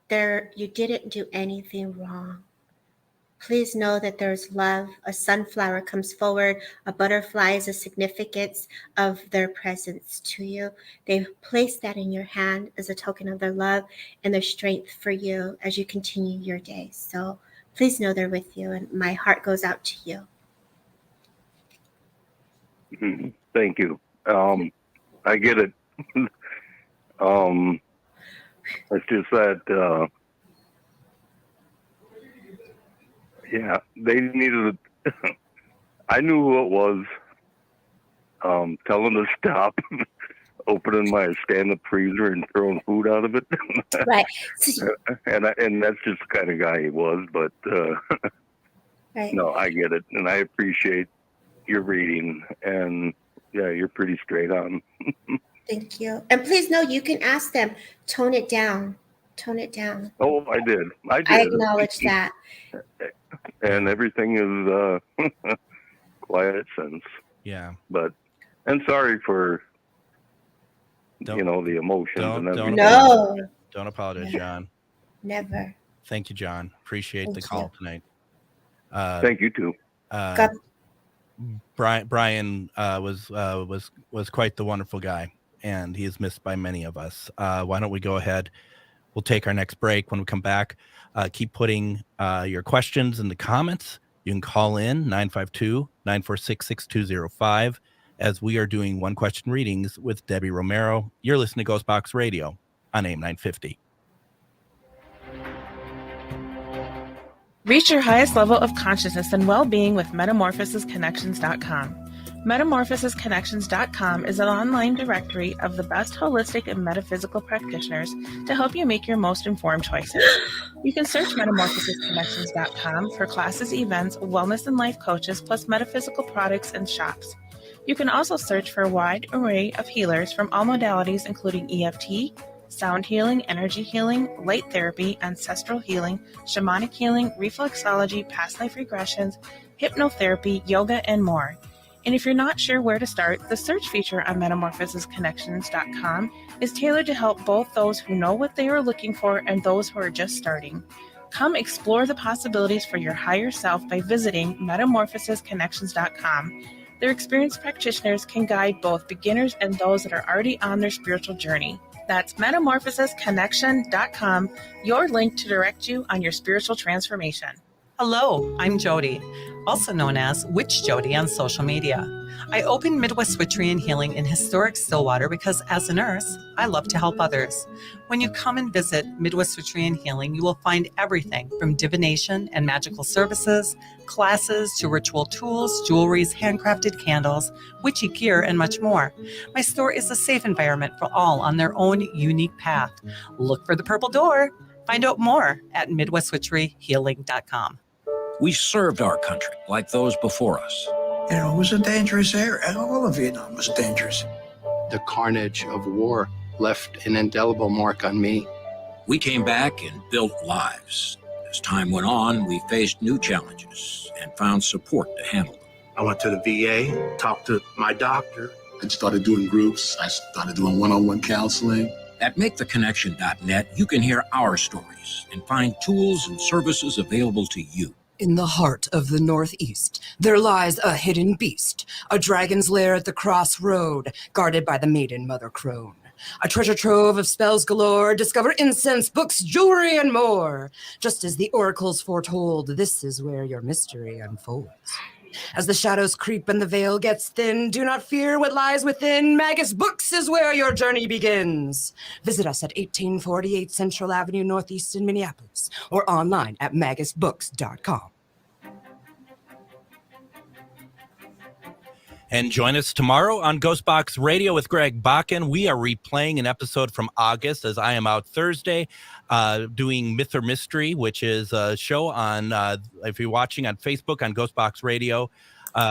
you didn't do anything wrong. Please know that there's love. A sunflower comes forward. A butterfly is a significance of their presence to you. They've placed that in your hand as a token of their love and their strength for you as you continue your day. So please know they're with you, and my heart goes out to you. Thank you. I get it. It's just that, yeah, they needed I knew who it was, telling to stop opening my stand-up freezer and throwing food out of it. Right. and that's just the kind of guy he was, but right. No, I get it. And I appreciate your reading, and yeah, you're pretty straight on. Thank you. And please know you can ask them, tone it down. Tone it down. Oh, I did. I acknowledge that. And everything is quiet since. Yeah. And sorry for the emotions and everything. No. Don't apologize, John. Never. Thank you, John. Appreciate the call tonight. Thank you too. Brian was quite the wonderful guy, and he is missed by many of us. Why don't we go ahead? We'll take our next break. When we come back, keep putting your questions in the comments. You can call in 952-946-6205 as we are doing one question readings with Debbie Romero. You're listening to GhostBox Radio on AIM 950. Reach your highest level of consciousness and well-being with metamorphosisconnections.com. Metamorphosisconnections.com is an online directory of the best holistic and metaphysical practitioners to help you make your most informed choices. You can search metamorphosisconnections.com for classes, events, wellness and life coaches, plus metaphysical products and shops. You can also search for a wide array of healers from all modalities, including EFT, sound healing, energy healing, light therapy, ancestral healing, shamanic healing, reflexology, past life regressions, hypnotherapy, yoga, and more. And if you're not sure where to start, the search feature on metamorphosisconnections.com is tailored to help both those who know what they are looking for and those who are just starting. Come explore the possibilities for your higher self by visiting metamorphosisconnections.com. Their experienced practitioners can guide both beginners and those that are already on their spiritual journey. That's metamorphosisconnection.com, your link to direct you on your spiritual transformation. Hello, I'm Jody, also known as Witch Jody on social media. I opened Midwest Witchery and Healing in historic Stillwater because as a nurse, I love to help others. When you come and visit Midwest Witchery and Healing, you will find everything from divination and magical services, classes to ritual tools, jewelries, handcrafted candles, witchy gear, and much more. My store is a safe environment for all on their own unique path. Look for the purple door. Find out more at MidwestWitcheryHealing.com. We served our country like those before us. You know, it was a dangerous area. All of Vietnam was dangerous. The carnage of war left an indelible mark on me. We came back and built lives. As time went on, we faced new challenges and found support to handle them. I went to the VA, talked to my doctor. I started doing groups. I started doing one-on-one counseling. At MakeTheConnection.net, you can hear our stories and find tools and services available to you. In the heart of the Northeast, there lies a hidden beast, a dragon's lair at the crossroad, guarded by the maiden Mother Crone. A treasure trove of spells galore, discover incense, books, jewelry, and more. Just as the oracles foretold, this is where your mystery unfolds. As the shadows creep and the veil gets thin, do not fear what lies within. Magus Books is where your journey begins. Visit us at 1848 Central Avenue Northeast in Minneapolis or online at magusbooks.com. And join us tomorrow on GhostBox Radio with Greg Bakun. We are replaying an episode from August as I am out Thursday doing Myth or Mystery, which is a show on, if you're watching on Facebook, on GhostBox Radio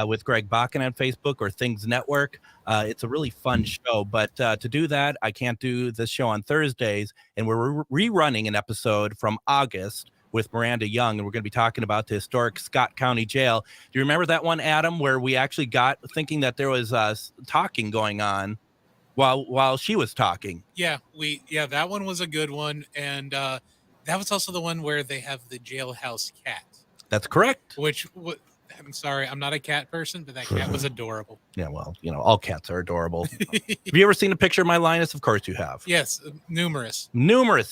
with Greg Bakun on Facebook or Things Network. It's a really fun show. But to do that, I can't do this show on Thursdays. And we're rerunning an episode from August with Miranda Young, and we're going to be talking about the historic Scott County Jail. Do you remember that one, Adam, where we actually got thinking that there was talking going on while she was talking? Yeah, that one was a good one, and that was also the one where they have the jailhouse cat. That's correct. I'm sorry, I'm not a cat person, but that cat was adorable. Yeah, well, all cats are adorable. Have you ever seen a picture of my Linus? Of course you have. Yes, numerous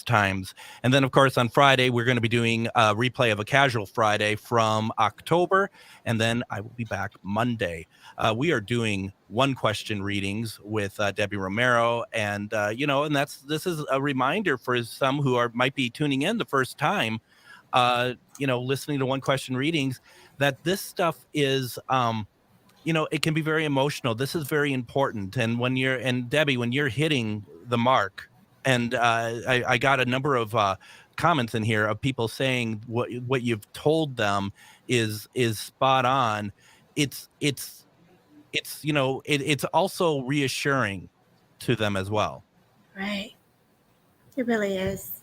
times. And then, of course, on Friday, we're going to be doing a replay of a Casual Friday from October. And then I will be back Monday. We are doing one-question readings with Debbie Romero. And, this is a reminder for some who might be tuning in the first time, listening to one-question readings, that this stuff is, it can be very emotional. This is very important. And Debbie, when you're hitting the mark, and I got a number of comments in here of people saying what you've told them is spot on. It's also reassuring to them as well. Right. It really is.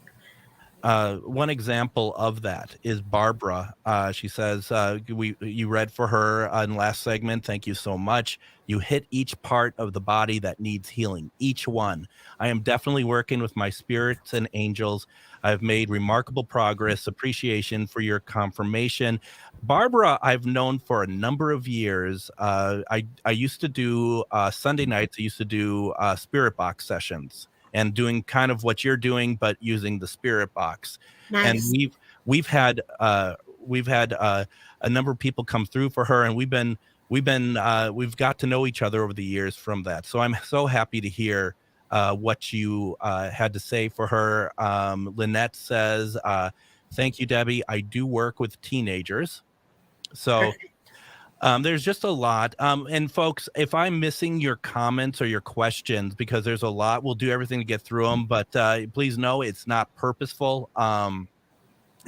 One example of that is Barbara. She says, you read for her in last segment. Thank you so much. You hit each part of the body that needs healing, each one. I am definitely working with my spirits and angels. I've made remarkable progress. Appreciation for your confirmation. Barbara, I've known for a number of years. I used to do Sunday nights. I used to do spirit box sessions. And doing kind of what you're doing, but using the spirit box. Nice. And we've had a number of people come through for her, and we've got to know each other over the years from that. So I'm so happy to hear what you had to say for her. Lynette says, "Thank you, Debbie. I do work with teenagers." So. There's just a lot. And folks, if I'm missing your comments or your questions, because there's a lot, we'll do everything to get through them. But please know it's not purposeful. And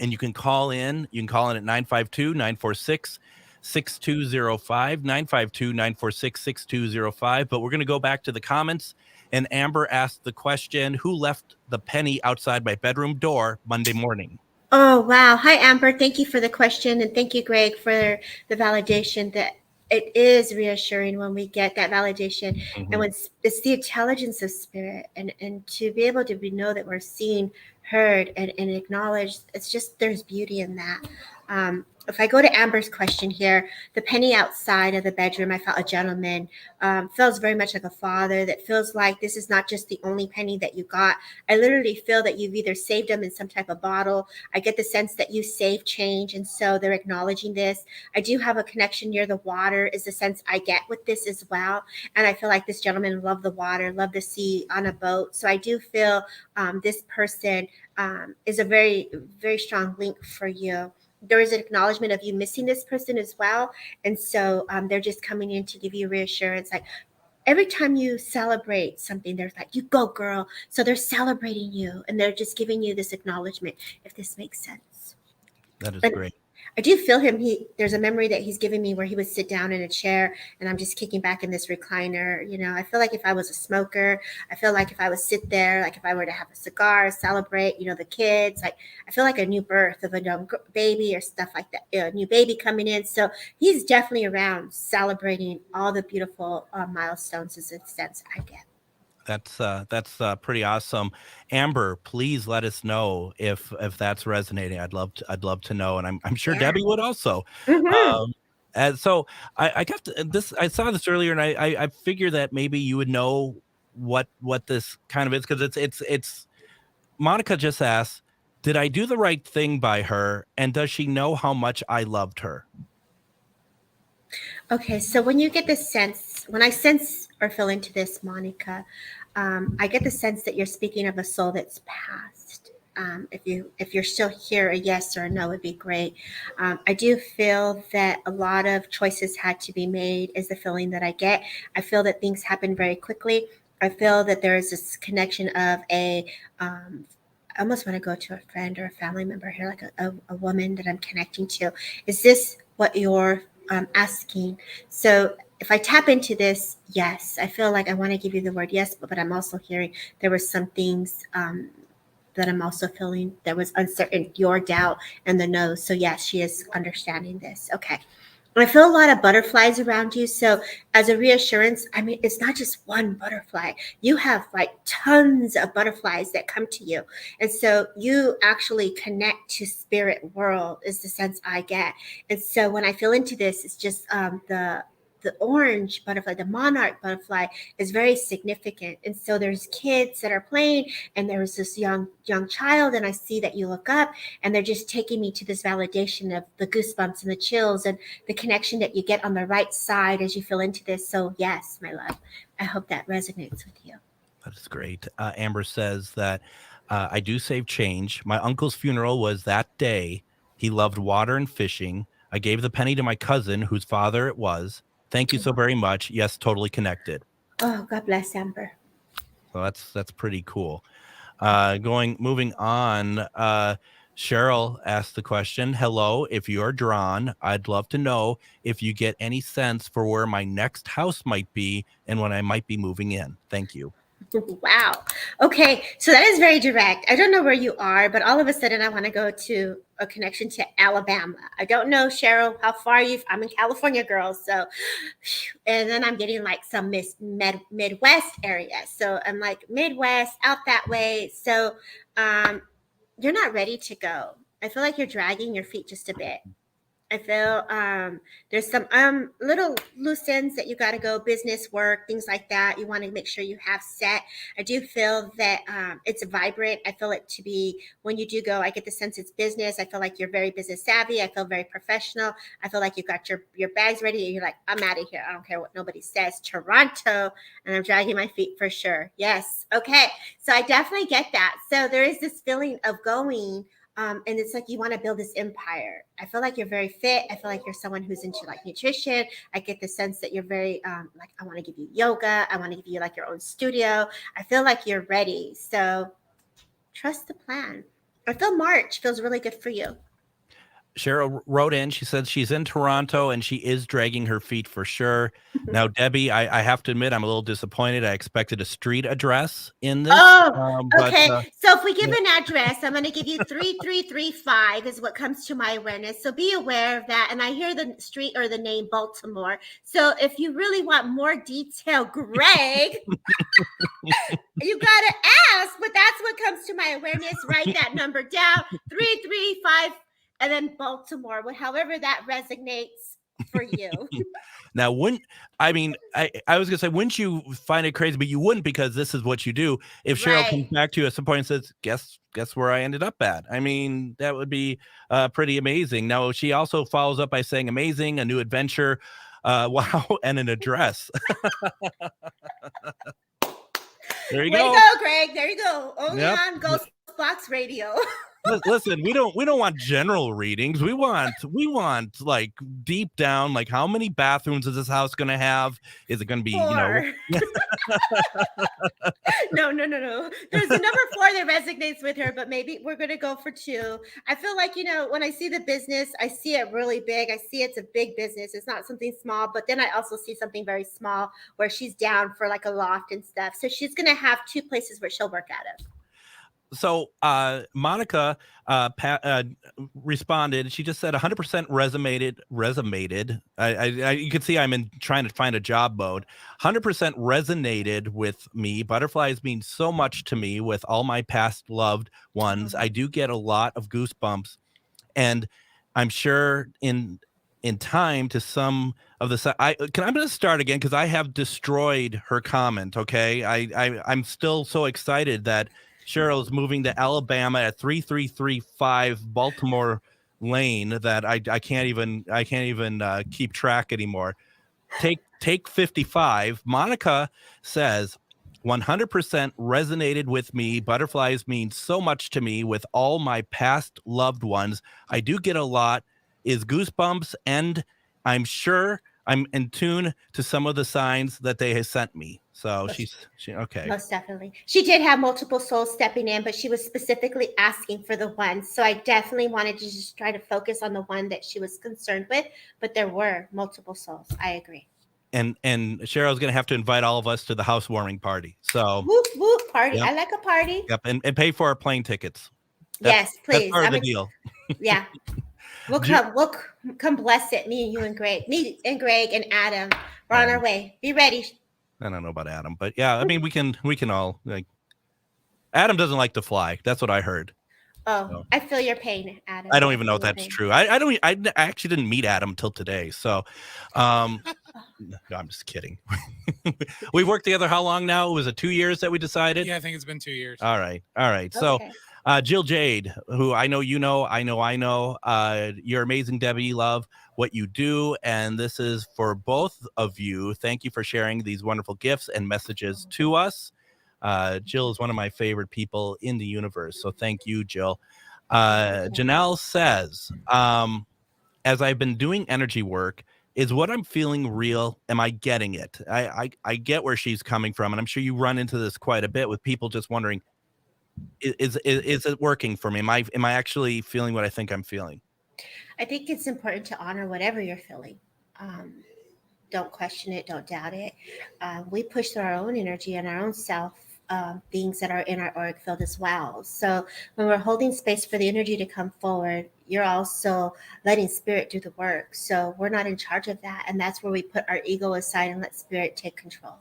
you can call in. You can call in at 952-946-6205, 952-946-6205. But we're going to go back to the comments. And Amber asked the question, who left the penny outside my bedroom door Monday morning? Oh, wow. Hi, Amber. Thank you for the question. And thank you, Greg, for the validation that it is reassuring when we get that validation. Mm-hmm. And when it's the intelligence of spirit and to be able to know that we're seeing heard and acknowledged. It's just, there's beauty in that. If I go to Amber's question here, the penny outside of the bedroom, I felt a gentleman, feels very much like a father, that feels like this is not just the only penny that you got. I literally feel that you've either saved them in some type of bottle. I get the sense that you save change, and so they're acknowledging this. I do have a connection near the water is the sense I get with this as well. And I feel like this gentleman loved the water, loved the sea on a boat. So I do feel this person is a very, very strong link for you. There is an acknowledgement of you missing this person as well. And so they're just coming in to give you reassurance. Like every time you celebrate something, there's like, you go, girl. So they're celebrating you and they're just giving you this acknowledgement, if this makes sense. That is great. I do feel him. There's a memory that he's giving me where he would sit down in a chair and I'm just kicking back in this recliner. You know, I feel like if I was a smoker, I feel like if I would sit there, like if I were to have a cigar, celebrate, you know, the kids, like I feel like a new birth of a young baby or stuff like that, a new baby coming in. So he's definitely around celebrating all the beautiful milestones is the sense I get. That's pretty awesome. Amber, please let us know if that's resonating. I'd love to know, and I'm sure Debbie would also. And so I got this. I saw this earlier, and I figure that maybe you would know what this kind of is, because it's. Monica just asked, "Did I do the right thing by her, and does she know how much I loved her?" Okay, so when you get the sense, when I sense or feel into this, Monica, I get the sense that you're speaking of a soul that's passed. If you're still here, a yes or a no would be great. I do feel that a lot of choices had to be made is the feeling that I get. I feel that things happen very quickly. I feel that there is this connection of I almost want to go to a friend or a family member here, like a woman that I'm connecting to. Is this what you're asking? So if I tap into this, yes, I feel like I want to give you the word yes, but I'm also hearing there were some things that I'm also feeling there was uncertain, your doubt and the no. So yes, she is understanding this. Okay. I feel a lot of butterflies around you. So as a reassurance, I mean, it's not just one butterfly. You have like tons of butterflies that come to you. And so you actually connect to spirit world is the sense I get. And so when I feel into this, it's just the orange butterfly, the monarch butterfly is very significant. And so there's kids that are playing and there's this young child, and I see that you look up and they're just taking me to this validation of the goosebumps and the chills and the connection that you get on the right side as you feel into this. So yes, my love, I hope that resonates with you. That's great. Amber says that I do save change. My uncle's funeral was that day. He loved water and fishing. I gave the penny to my cousin whose father it was. Thank you so very much. Yes, totally connected. Oh, God bless Amber. So that's pretty cool. Moving on. Cheryl asked the question, hello, if you're drawn, I'd love to know if you get any sense for where my next house might be and when I might be moving in. Thank you. Wow. Okay. So that is very direct. I don't know where you are, but all of a sudden I want to go to a connection to Alabama. I don't know, Cheryl, how far I'm in California, girl. So, and then I'm getting like some Midwest area. So I'm like Midwest out that way. So you're not ready to go. I feel like you're dragging your feet just a bit. I feel there's some little loose ends that you got to go, business, work, things like that. You want to make sure you have set. I do feel that it's vibrant. I feel it to be, when you do go, I get the sense it's business. I feel like you're very business savvy. I feel very professional. I feel like you got your bags ready and you're like, I'm out of here. I don't care what nobody says. Toronto. And I'm dragging my feet for sure. Yes. Okay. So I definitely get that. So there is this feeling of going. And it's like you want to build this empire. I feel like you're very fit. I feel like you're someone who's into like nutrition. I get the sense that you're very like, I want to give you yoga. I want to give you like your own studio. I feel like you're ready. So trust the plan. I feel March feels really good for you. Cheryl wrote in, she said she's in Toronto and she is dragging her feet for sure. Now, Debbie, I have to admit, I'm a little disappointed. I expected a street address in this. Okay. So if we give an address, I'm going to give you 3335 is what comes to my awareness. So be aware of that. And I hear the street or the name Baltimore. So if you really want more detail, Greg, you got to ask, but that's what comes to my awareness. Write that Baltimore, however that resonates for you. Now, I was gonna say, wouldn't you find it crazy? But you wouldn't, because this is what you do. If Cheryl comes back to you at some point and says, "Guess where I ended up at?" I mean, that would be pretty amazing. Now, she also follows up by saying, "Amazing, a new adventure, wow, and an address." There you Way go. to go, Greg. There you go. Only Yep. on GhostBox Radio. Listen, we don't want general readings. We want like deep down, like, how many bathrooms is this house going to have? Is it going to be, 4. No. There's a number 4 that resonates with her, but maybe we're going to go for 2. I feel like, when I see the business, I see it really big. I see it's a big business. It's not something small, but then I also see something very small where she's down for like a loft and stuff. So she's going to have 2 places where she'll work out of. So Monica responded. She just said 100% resonated. You can see I'm trying to find a job mode. 100% resonated with me. Butterflies mean so much to me with all my past loved ones. I do get a lot of goosebumps, and I'm sure in time to some of the I'm going to start again because I have destroyed her comment. Okay, I'm still so excited that Cheryl's moving to Alabama at 3335 Baltimore Lane that I can't even keep track anymore. Take 55. Monica says 100% resonated with me. Butterflies mean so much to me with all my past loved ones. I do get a lot is goosebumps, and I'm sure I'm in tune to some of the signs that they have sent me. So she okay. Most definitely. She did have multiple souls stepping in, but she was specifically asking for the one. So I definitely wanted to just try to focus on the one that she was concerned with, but there were multiple souls. I agree. And Cheryl's going to have to invite all of us to the housewarming party. So whoop, whoop, party. Yep. I like a party. Yep. And pay for our plane tickets. Yes, please. That's part of the deal. Yeah. We'll come bless it. Me and Greg and Adam. We're on our way. Be ready. I don't know about Adam, but yeah, I mean, we can all, like, Adam doesn't like to fly. That's what I heard. Oh, so. I feel your pain, Adam. I don't even know if that's true. I actually didn't meet Adam till today. So, no, I'm just kidding. We've worked together how long now? Was it 2 years that we decided? Yeah, I think it's been 2 years. All right. Okay. So, Jill Jade, who I know, I know, you're amazing, Debbie. Love what you do. And this is for both of you. Thank you for sharing these wonderful gifts and messages to us. Jill is one of my favorite people in the universe. So thank you, Jill. Janelle says, as I've been doing energy work, is what I'm feeling real? Am I getting it? I get where she's coming from. And I'm sure you run into this quite a bit with people just wondering, is it working for me? Am I actually feeling what I think I'm feeling? I think it's important to honor whatever you're feeling. Don't question it. Don't doubt it. We push through our own energy and our own self beings that are in our auric field as well. So when we're holding space for the energy to come forward, you're also letting spirit do the work. So we're not in charge of that. And that's where we put our ego aside and let spirit take control.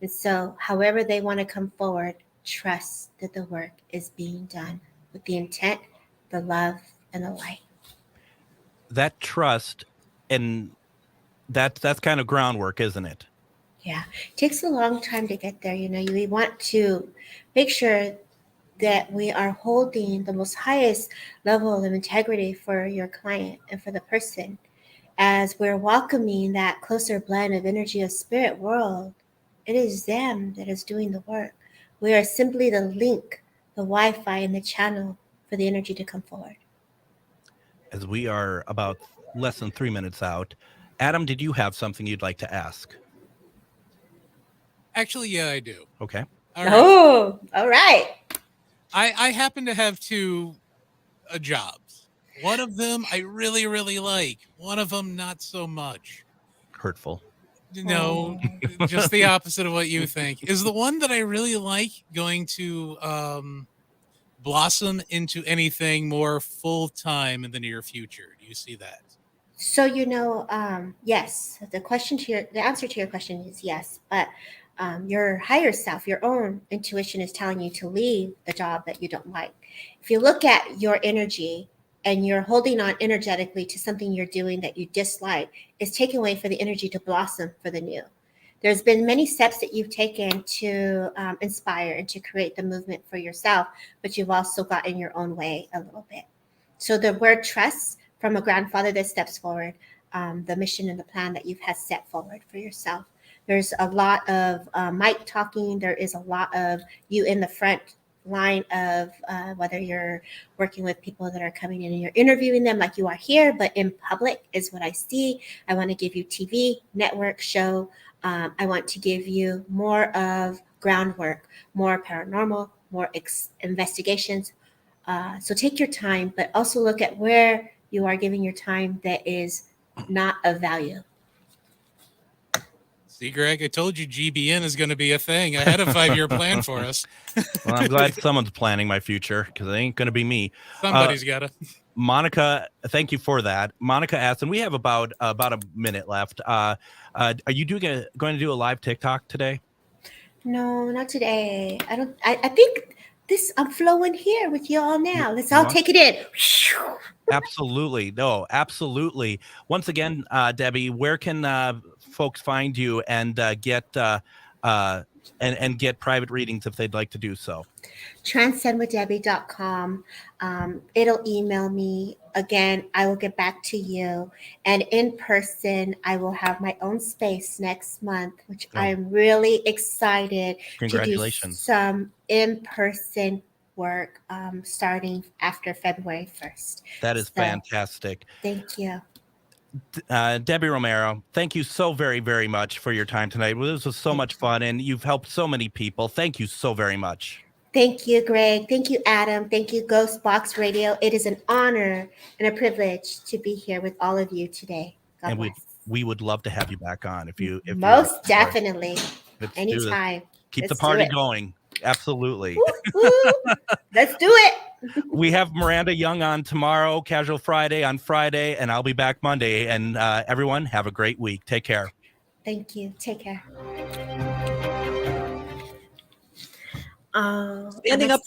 And so however they want to come forward, trust that the work is being done with the intent, the love, and the light. That trust, and that's kind of groundwork, isn't it? Yeah, it takes a long time to get there. We want to make sure that we are holding the most highest level of integrity for your client and for the person. As we're welcoming that closer blend of energy of spirit world, it is them that is doing the work. We are simply the link, the Wi-Fi, and the channel for the energy to come forward. As we are about less than 3 minutes out, Adam, did you have something you'd like to ask? Actually, yeah, I do. Okay. All right. I happen to have 2 jobs. One of them I really, really like. One of them not so much. Hurtful. No, just the opposite of what you think. Is the one that I really like going to blossom into anything more full-time in the near future? Do you see that? So, yes, the answer to your question is yes, but your higher self, your own intuition is telling you to leave the job that you don't like. If you look at your energy and you're holding on energetically to something you're doing that you dislike, is taking away for the energy to blossom for the new. There's been many steps that you've taken to inspire and to create the movement for yourself, but you've also got in your own way a little bit. So the word trust from a grandfather that steps forward, the mission and the plan that you've had set forward for yourself. There's a lot of mic talking. There is a lot of you in the front line of whether you're working with people that are coming in and you're interviewing them like you are here, but in public is what I see. I want to give you TV, network, show. I want to give you more of groundwork, more paranormal, more investigations. So take your time, but also look at where you are giving your time that is not of value. See, Greg, I told you GBN is going to be a thing. I had a 5-year plan for us. Well, I'm glad someone's planning my future because it ain't going to be me. Somebody's got to. Monica, thank you for that. Monica asked, and we have about a minute left. Are you going to do a live TikTok today? No, not today. I think I'm flowing here with you all now. Let's all take it in. Absolutely. No, absolutely. Once again, Debbie, where can folks find you and get private readings if they'd like to do so? transcendwithdebbie.com. It'll email me. Again, I will get back to you. And in person, I will have my own space next month, which I'm really excited Congratulations. to do some in-person work starting after February 1st. That is fantastic. Thank you. Debbie Romero, thank you so very, very much for your time tonight. This was so much fun, and you've helped so many people. Thank you so very much. Thank you, Greg. Thank you, Adam. Thank you, GhostBox Radio. It is an honor and a privilege to be here with all of you today. God and bless. we would love to have you back on if Most definitely. Anytime. Keep the party going. Absolutely. Let's do it. We have Miranda Young on tomorrow, Casual Friday on Friday, and I'll be back Monday. And everyone, have a great week. Take care. Thank you. Take care. Standing up.